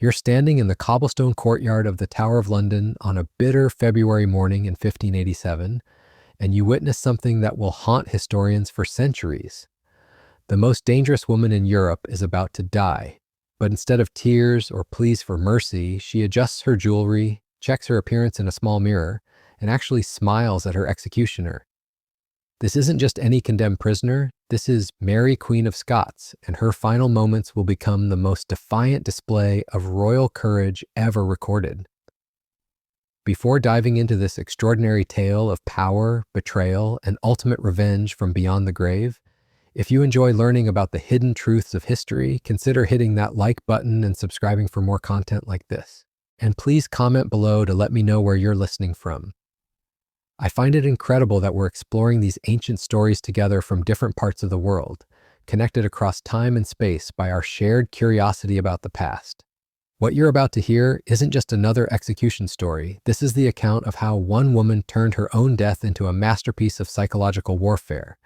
You're standing in the cobblestone courtyard of the Tower of London on a bitter February morning in 1587, and you witness something that will haunt historians for centuries. The most dangerous woman in Europe is about to die, but instead of tears or pleas for mercy, she adjusts her jewelry, checks her appearance in a small mirror, and actually smiles at her executioner. This isn't just any condemned prisoner, this is Mary, Queen of Scots, and her final moments will become the most defiant display of royal courage ever recorded. Before diving into this extraordinary tale of power, betrayal, and ultimate revenge from beyond the grave, if you enjoy learning about the hidden truths of history, consider hitting that like button and subscribing for more content like this. And please comment below to let me know where you're listening from. I find it incredible that we're exploring these ancient stories together from different parts of the world, connected across time and space by our shared curiosity about the past. What you're about to hear isn't just another execution story. This is the account of how one woman turned her own death into a masterpiece of psychological warfare,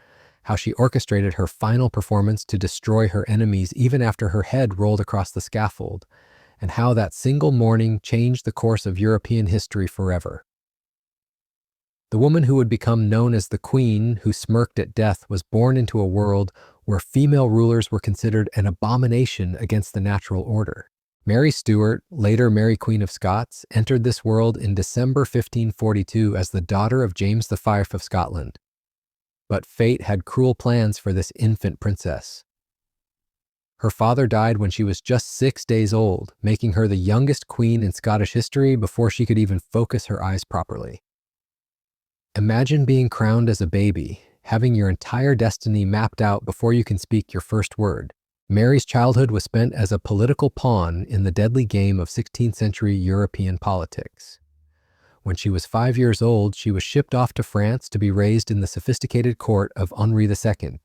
how she orchestrated her final performance to destroy her enemies even after her head rolled across the scaffold, and how that single morning changed the course of European history forever. The woman who would become known as the Queen who smirked at death was born into a world where female rulers were considered an abomination against the natural order. Mary Stuart, later Mary Queen of Scots, entered this world in December 1542 as the daughter of James V of Scotland. But fate had cruel plans for this infant princess. Her father died when she was just 6 days old, making her the youngest queen in Scottish history before she could even focus her eyes properly. Imagine being crowned as a baby, having your entire destiny mapped out before you can speak your first word. Mary's childhood was spent as a political pawn in the deadly game of 16th century European politics. When she was 5 years old, she was shipped off to France to be raised in the sophisticated court of Henri II,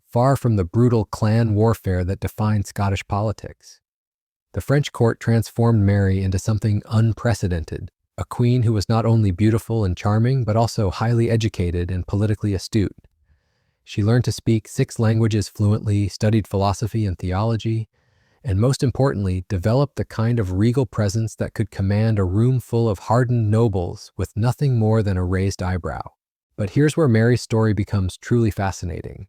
far from the brutal clan warfare that defined Scottish politics. The French court transformed Mary into something unprecedented, a queen who was not only beautiful and charming, but also highly educated and politically astute. She learned to speak 6 languages fluently, studied philosophy and theology, and most importantly, developed the kind of regal presence that could command a room full of hardened nobles with nothing more than a raised eyebrow. But here's where Mary's story becomes truly fascinating.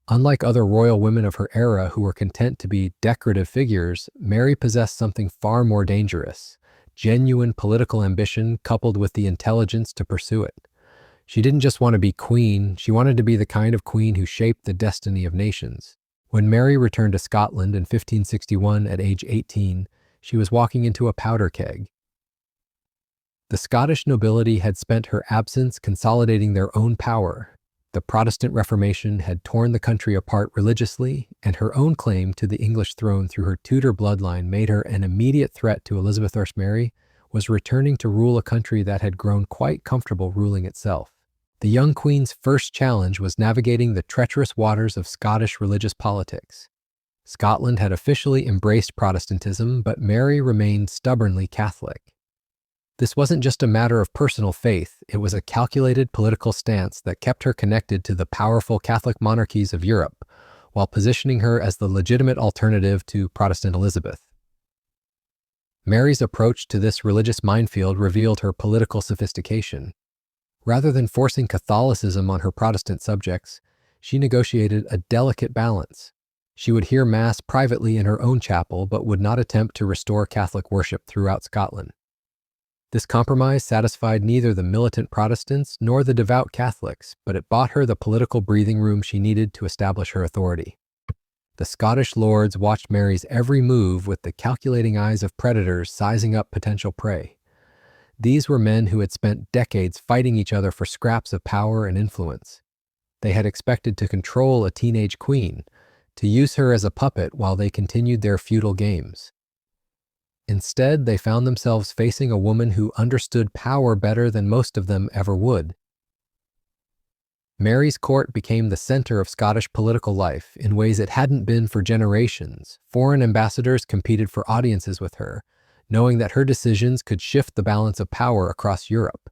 Unlike other royal women of her era who were content to be decorative figures, Mary possessed something far more dangerous: genuine political ambition coupled with the intelligence to pursue it. She didn't just want to be queen, she wanted to be the kind of queen who shaped the destiny of nations. When Mary returned to Scotland in 1561 at age 18, she was walking into a powder keg. The Scottish nobility had spent her absence consolidating their own power. The Protestant Reformation had torn the country apart religiously, and her own claim to the English throne through her Tudor bloodline made her an immediate threat to Elizabeth Mary was returning to rule a country that had grown quite comfortable ruling itself. The young queen's first challenge was navigating the treacherous waters of Scottish religious politics. Scotland had officially embraced Protestantism, but Mary remained stubbornly Catholic. This wasn't just a matter of personal faith, it was a calculated political stance that kept her connected to the powerful Catholic monarchies of Europe, while positioning her as the legitimate alternative to Protestant Elizabeth. Mary's approach to this religious minefield revealed her political sophistication. Rather than forcing Catholicism on her Protestant subjects, she negotiated a delicate balance. She would hear Mass privately in her own chapel, but would not attempt to restore Catholic worship throughout Scotland. This compromise satisfied neither the militant Protestants nor the devout Catholics, but it bought her the political breathing room she needed to establish her authority. The Scottish lords watched Mary's every move with the calculating eyes of predators sizing up potential prey. These were men who had spent decades fighting each other for scraps of power and influence. They had expected to control a teenage queen, to use her as a puppet while they continued their feudal games. Instead, they found themselves facing a woman who understood power better than most of them ever would. Mary's court became the center of Scottish political life in ways it hadn't been for generations. Foreign ambassadors competed for audiences with her, knowing that her decisions could shift the balance of power across Europe.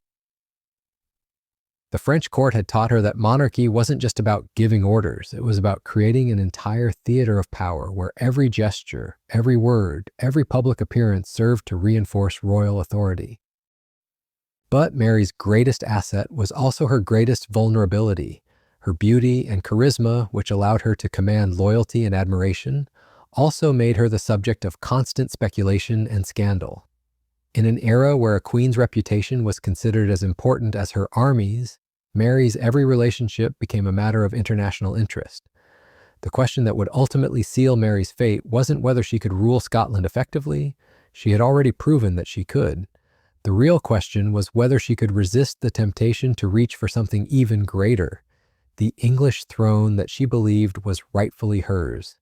The French court had taught her that monarchy wasn't just about giving orders, it was about creating an entire theater of power where every gesture, every word, every public appearance served to reinforce royal authority. But Mary's greatest asset was also her greatest vulnerability. Her beauty and charisma, which allowed her to command loyalty and admiration, also made her the subject of constant speculation and scandal. In an era where a queen's reputation was considered as important as her armies, Mary's every relationship became a matter of international interest. The question that would ultimately seal Mary's fate wasn't whether she could rule Scotland effectively. She had already proven that she could. The real question was whether she could resist the temptation to reach for something even greater, the English throne that she believed was rightfully hers.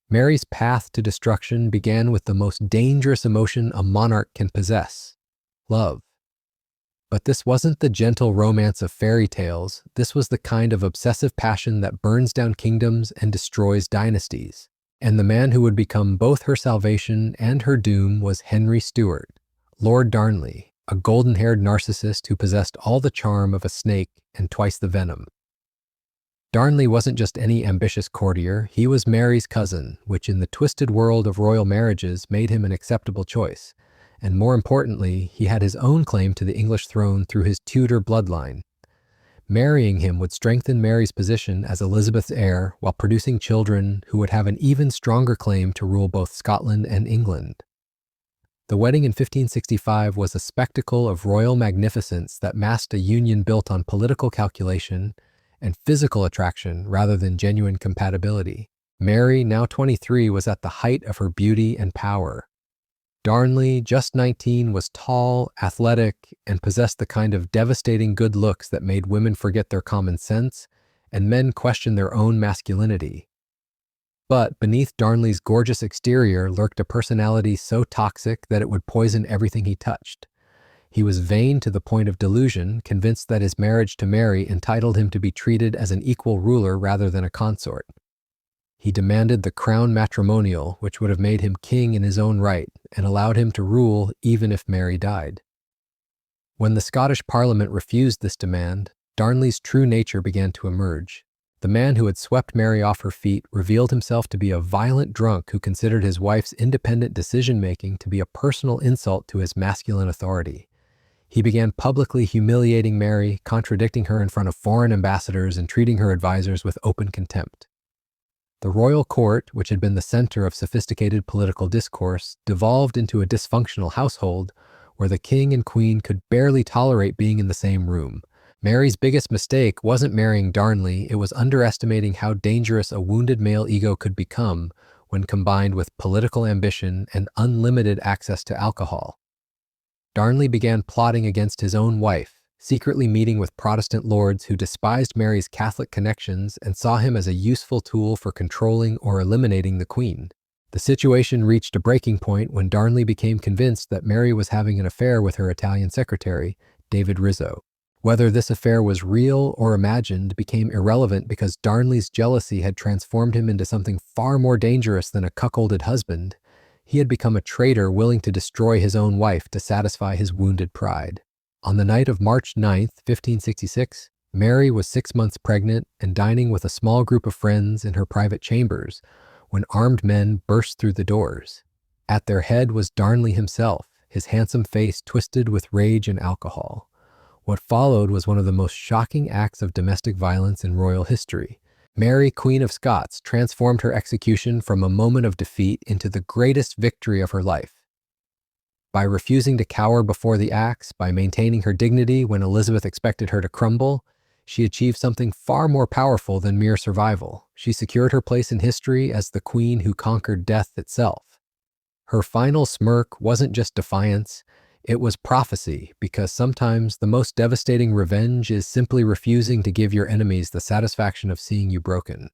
Mary's path to destruction began with the most dangerous emotion a monarch can possess, love. But this wasn't the gentle romance of fairy tales. This was the kind of obsessive passion that burns down kingdoms and destroys dynasties. And the man who would become both her salvation and her doom was Henry Stuart, Lord Darnley, a golden-haired narcissist who possessed all the charm of a snake and twice the venom. Darnley wasn't just any ambitious courtier, he was Mary's cousin, which in the twisted world of royal marriages made him an acceptable choice. And more importantly, he had his own claim to the English throne through his Tudor bloodline. Marrying him would strengthen Mary's position as Elizabeth's heir while producing children who would have an even stronger claim to rule both Scotland and England. The wedding in 1565 was a spectacle of royal magnificence that masked a union built on political calculation and physical attraction rather than genuine compatibility. Mary, now 23, was at the height of her beauty and power. Darnley, just 19, was tall, athletic, and possessed the kind of devastating good looks that made women forget their common sense and men question their own masculinity. But beneath Darnley's gorgeous exterior lurked a personality so toxic that it would poison everything he touched. He was vain to the point of delusion, convinced that his marriage to Mary entitled him to be treated as an equal ruler rather than a consort. He demanded the crown matrimonial, which would have made him king in his own right and allowed him to rule even if Mary died. When the Scottish Parliament refused this demand, Darnley's true nature began to emerge. The man who had swept Mary off her feet revealed himself to be a violent drunk who considered his wife's independent decision-making to be a personal insult to his masculine authority. He began publicly humiliating Mary, contradicting her in front of foreign ambassadors and treating her advisors with open contempt. The royal court, which had been the center of sophisticated political discourse, devolved into a dysfunctional household where the king and queen could barely tolerate being in the same room. Mary's biggest mistake wasn't marrying Darnley, it was underestimating how dangerous a wounded male ego could become when combined with political ambition and unlimited access to alcohol. Darnley began plotting against his own wife, secretly meeting with Protestant lords who despised Mary's Catholic connections and saw him as a useful tool for controlling or eliminating the queen. The situation reached a breaking point when Darnley became convinced that Mary was having an affair with her Italian secretary, David Rizzo. Whether this affair was real or imagined became irrelevant because Darnley's jealousy had transformed him into something far more dangerous than a cuckolded husband. He had become a traitor willing to destroy his own wife to satisfy his wounded pride. On the night of March 9, 1566, Mary was 6 months pregnant and dining with a small group of friends in her private chambers when armed men burst through the doors. At their head was Darnley himself, his handsome face twisted with rage and alcohol. What followed was one of the most shocking acts of domestic violence in royal history. Mary, Queen of Scots, transformed her execution from a moment of defeat into the greatest victory of her life. By refusing to cower before the axe, by maintaining her dignity when Elizabeth expected her to crumble, she achieved something far more powerful than mere survival. She secured her place in history as the queen who conquered death itself. Her final smirk wasn't just defiance, it was prophecy, because sometimes the most devastating revenge is simply refusing to give your enemies the satisfaction of seeing you broken.